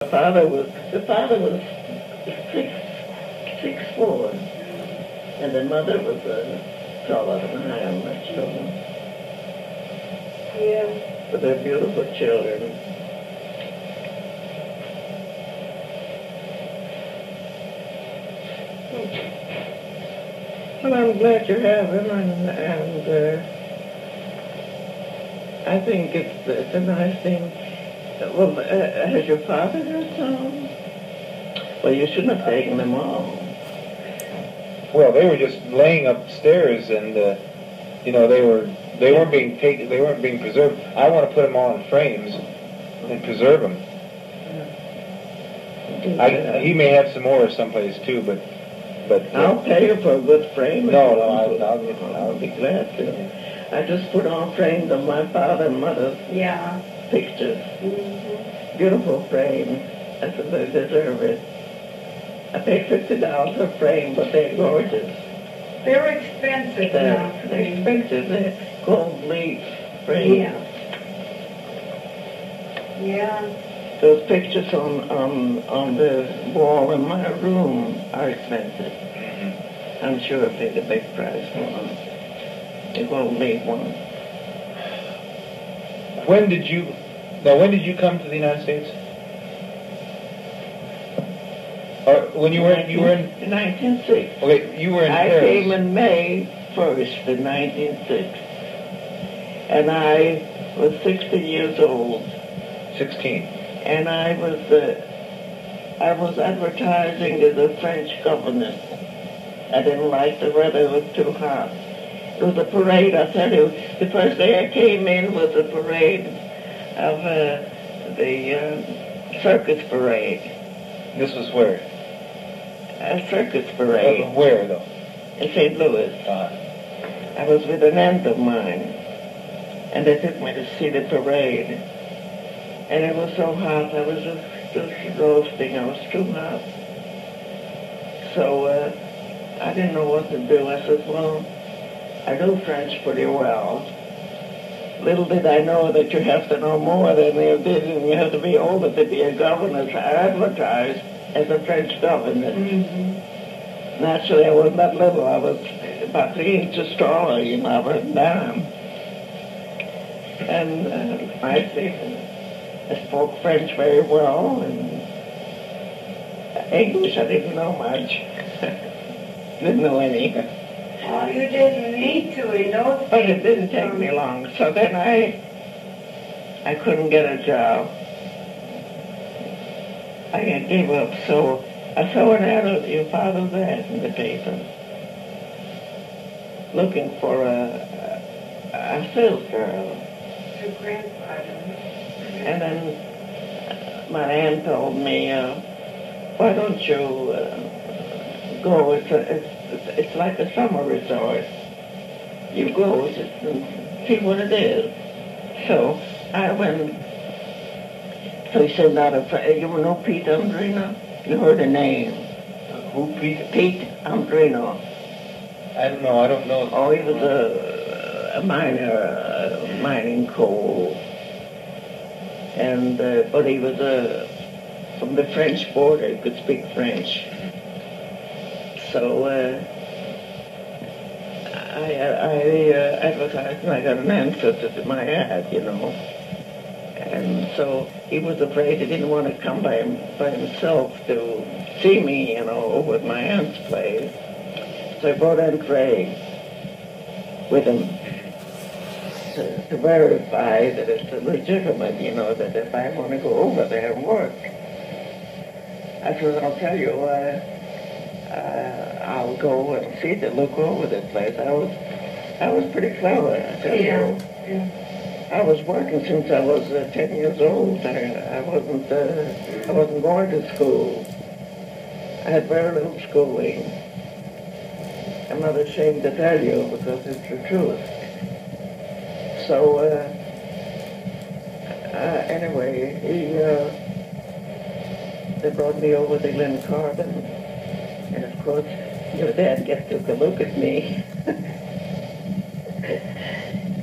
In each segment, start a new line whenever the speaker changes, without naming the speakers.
The father was 6'4", and the mother was taller than I am, my children.
Yeah.
But they're beautiful children. Well, I'm glad you have them, and I think it's a nice thing. Well, has your father got some? Well, you shouldn't have taken them all.
Well, they were just laying upstairs, and they weren't being taken. They weren't being preserved. I want to put them all in frames and preserve them. He may have some more someplace too, but
I'll pay you for a good frame.
No,
I'll be glad to. I just put on frames of my father and mother's pictures.
Mm-hmm.
Beautiful frames. I said they deserve it. I paid $50 a frame, but they're gorgeous.
They're expensive now.
They're expensive. They're gold leaf frames.
Yeah.
Those pictures on the wall in my room are expensive. I'm sure I paid a big price for them. The gold leaf ones.
When did you come to the United States? Or when you were in
1906.
Okay, you were in Paris.
I came in May 1st in 1906, and I was 60 years old.
16.
And I was advertising as a French governess. I didn't like the weather; it was too hot. It was a parade, I tell you. The first day I came in was a parade of the circus parade.
This was where?
A circus parade.
Where, though?
In St. Louis. I was with an aunt of mine, and they took me to see the parade. And it was so hot, I was just roasting. I was too hot. So I didn't know what to do. I said, well, I know French pretty well. Little did I know that you have to know more than you did, and you have to be older to be a governess. I advertised as a French governess.
Mm-hmm.
Naturally, I wasn't that little. I was about 3 inches taller, I was down. And I spoke French very well, and English I didn't know much. Didn't know any.
Well, you didn't need to in those days.
But it didn't take me long. So then I couldn't get a job. I gave up. So I saw an ad of your father's ad in the paper, looking for a sales girl.
Your grandfather.
And then my aunt told me, why don't you go? It's like a summer resort. You go just and see what it is. So I went. So he sent out you know Pete Andrino? You heard the name?
Who, Pete?
Pete Andrino.
I don't know.
Oh, he was a miner, mining coal. And but he was from the French border. He could speak French. So I advertised, and I got an answer to my ad, And so he was afraid he didn't want to come by himself to see me, over at my aunt's place. So I brought in Craig with him to verify that it's legitimate, that if I want to go over there and work. I said, I'll tell you, I'll go and see to look over this place. I was pretty clever, I tell you.
Yeah.
I was working since I was 10 years old. I wasn't going to school. I had very little schooling. I'm not ashamed to tell you because it's the truth. So anyway, they brought me over to Glen Carbon, and of course your dad took a look at me.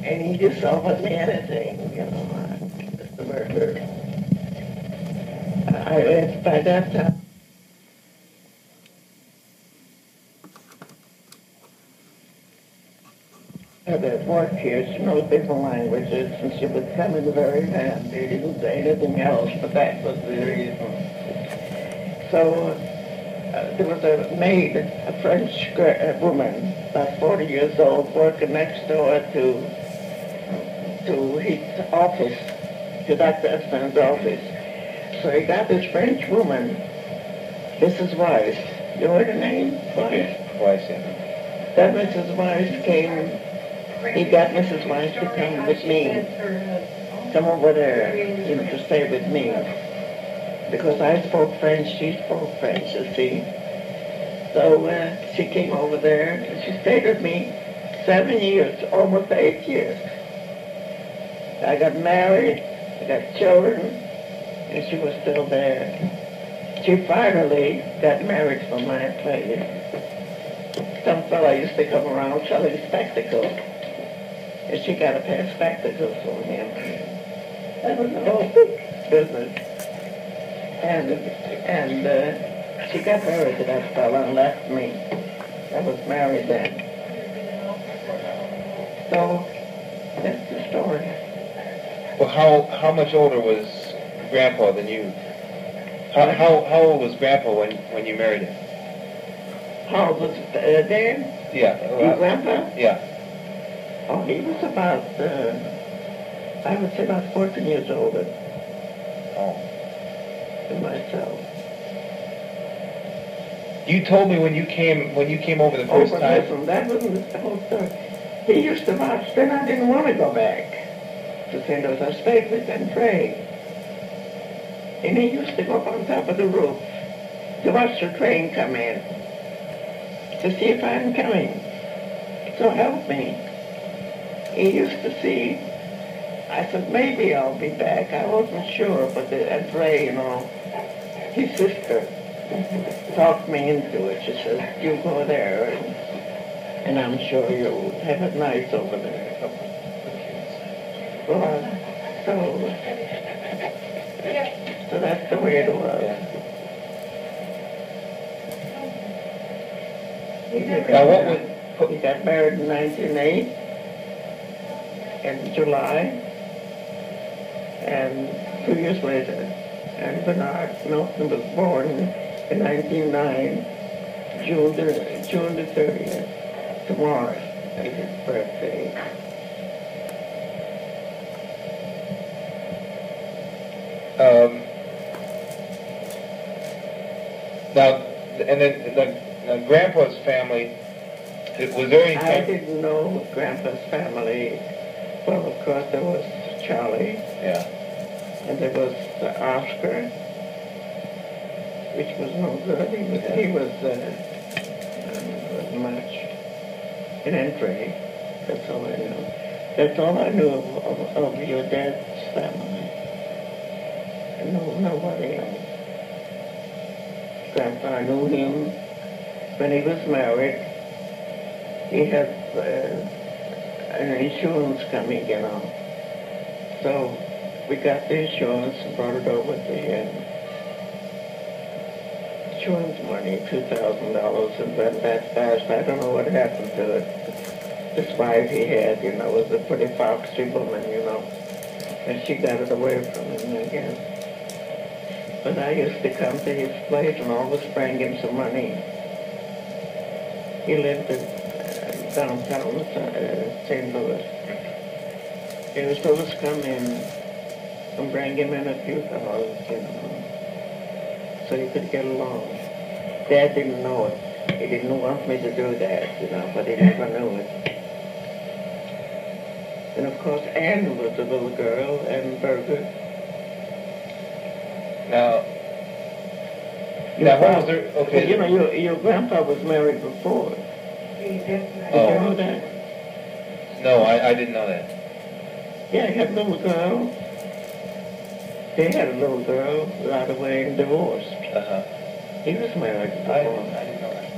And he just offered me anything, Mr. Birger. I By that time, that worked here, she knows different languages, and she was coming very handy. They didn't say anything else, but that was the reason. So there was a maid, a French woman, about 40 years old, working next door to his office, to Dr. Espin's office. So he got this French woman, Mrs. Weiss. You heard her name? Weiss?
Twice, yeah.
That Mrs. Weiss came, he got Mrs. Weiss to come with me, come over there, you know, to stay with me. Because I spoke French, she spoke French, you see. So she came over there, and she stayed with me 7 years, almost 8 years. I got married, I got children, and she was still there. She finally got married from my place. Some fella used to come around selling spectacles, and she got a pair of spectacles for him. That was the whole business. And she got married to that fella and left me. I was married then. So that's the story.
Well, how much older was Grandpa than you? How old was Grandpa when you married him?
How old was Dan?
Yeah.
Your grandpa?
Yeah.
Oh, he was about, I would say about 14 years older
Oh.
than myself.
You told me when you came over the first
but
time.
Listen, that wasn't the whole story. He used to watch, then I didn't want to go back to St. Louis. I stayed with and prayed. And he used to go up on top of the roof to watch the train come in, to see if I'm coming. So help me. He used to see, I said, maybe I'll be back. I wasn't sure, but Ray, you know, his sister talked me into it. She said, you go there, and I'm sure you'll have it nice over there. Well, so that's the way it was.
Now, what would...
He got married in 1908, in July, and 2 years later, and Bernard Milton was born in 1909, June the 30th, tomorrow is his birthday.
Now, and then Grandpa's family, was there any...
I didn't know Grandpa's family. Well, of course, there was Charlie.
Yeah.
And there was Oscar, which was no good. He was much an entry. That's all I knew. That's all I knew of your dad's family. No, nobody else. Grandpa, I knew him when he was married. He had an insurance coming, you know. So we got the insurance and brought it over to him. Insurance money, $2,000, and then that fast, I don't know what happened to it. This wife he had, you know, was a pretty foxy woman, you know, and she got it away from him, I guess. But I used to come to his place and always bring him some money. He lived in downtown St. Louis. He was supposed to come in and bring him in a few dollars, you know, so he could get along. Dad didn't know it. He didn't want me to do that, you know, but he never knew it. And of course, Anne was a little girl, and Birger.
Now, what was there? Okay.
You know, your grandpa was married before. Did you know that?
No, I didn't know that.
Yeah, he had a little girl. They had a little girl right away and divorced.
Uh-huh.
He was married before.
I didn't know that.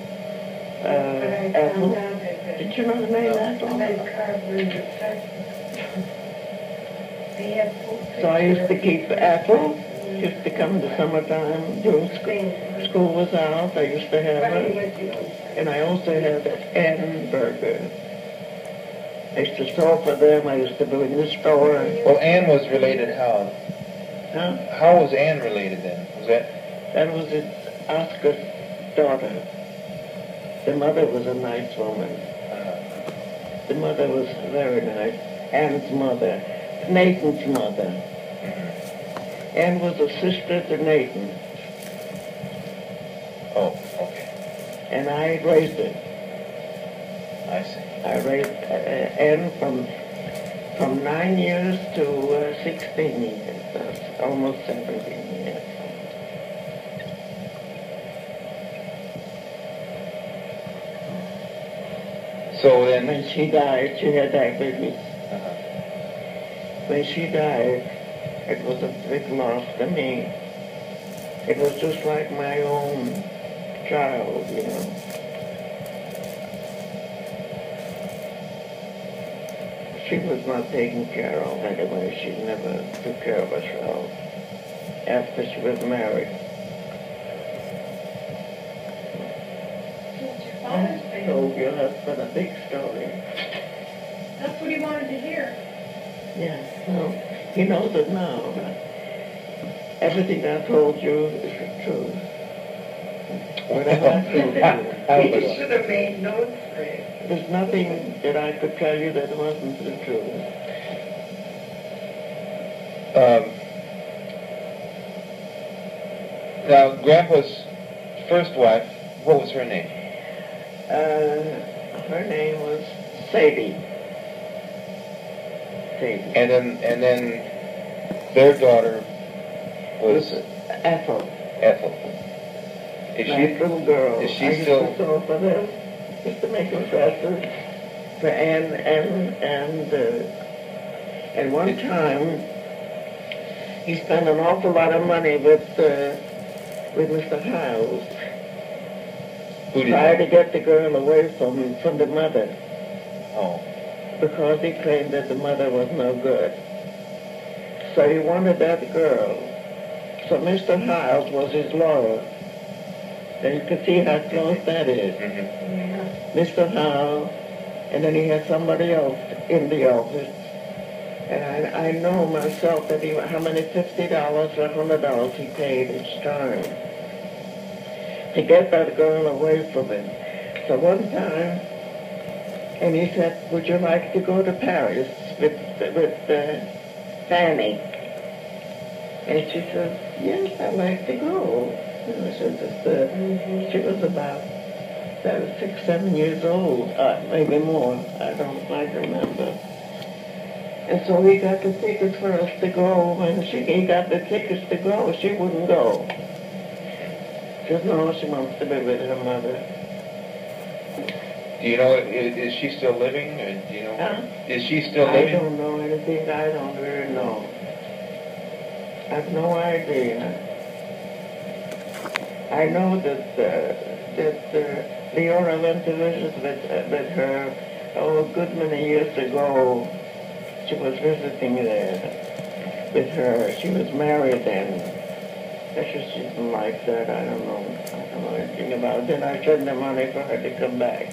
Ethel. Did you know the name Ethel? So I used to keep Ethel used to come in the summertime during school was out. I used to have her. And I also had Ann Birger. I used to sew for them. I used to go in the store.
Well, Ann was related how?
Huh?
How was Ann related then? Was that?
That was Oscar's daughter. The mother was a nice woman. The mother was very nice. Ann's mother. Nathan's mother. Ann was a sister to Nathan.
Oh, okay.
And I raised her.
I see.
I raised Ann from 9 years to 16 years. That's almost 17 years.
So then,
When she died, she had diabetes. When she died, it was a big loss to me. It was just like my own child, you know. She was not taken care of anyway. She never took care of herself after she was married. I told your husband a big story.
That's what he wanted to hear.
Yeah, no, he knows it now. Everything I told you is the truth. Whatever I told you.
He should have made notes for it.
There's nothing that I could tell you that wasn't the truth.
Now, Grandpa's first wife, what was her name?
Her name was Sadie. Sadie.
And then their daughter was
Ethel.
Ethel. Is
Nice little girl.
Is she
I
still?
used to sew for them. Used to make them dresses for Ann and one time he spent an awful lot of money with Mr. Howes.
Who did
Tried to
that?
get the girl away from the mother
Oh.
because he claimed that the mother was no good. So he wanted that girl. So Mr. Howes was his lawyer. And you can see how close that is.
Mm-hmm.
Mr. Howe, and then he had somebody else in the office. And I know myself that how many $50 or $100 he paid each time to get that girl away from him. So one time, and he said, would you like to go to Paris with Fannie? And she said, yes, I'd like to go. You know, she was about 6, 7 years old, maybe more. I don't quite remember. And so he got the tickets for us to go. When he got the tickets to go, she wouldn't go. She said, no, she wants to be with her mother.
Do you know, is she still living? Or do you know?
Huh?
Is she still
I
living?
don't know anything. I don't really know. I have no idea. I know that Leora went to visit with her a good many years ago. She was visiting there with her. She was married then. That's just she didn't like that. I don't know anything about it. Then I sent the money for her to come back.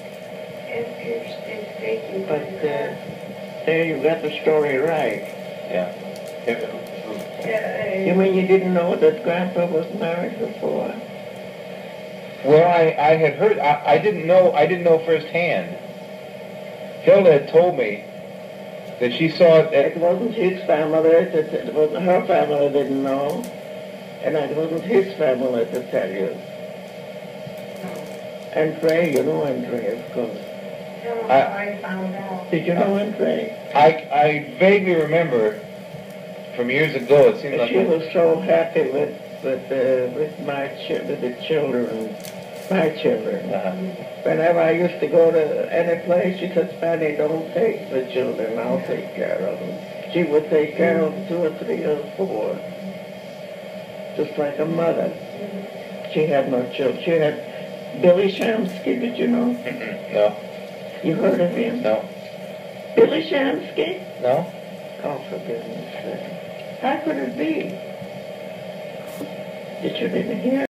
But there you got the story right.
Yeah.
You mean you didn't know that Grandpa was married before?
Well, I had heard. I didn't know firsthand. Hilda had told me that she saw it.
It wasn't his family. It wasn't her family didn't know, and it wasn't his family to tell you. Andre, you know Andre, of course.
I found out.
Did you know Andre?
I vaguely remember from years ago. It seemed like
She was so happy with the children, my children. Whenever I used to go to any place, she said, Fannie, don't take the children, I'll take care of them. She would take care of 2 or 3 or 4, just like a mother. She had no children. She had Billy Shamsky, did you know?
No.
You heard of him?
No.
Billy Shamsky?
No.
Oh, for goodness sake. How could it be? Did you didn't hear?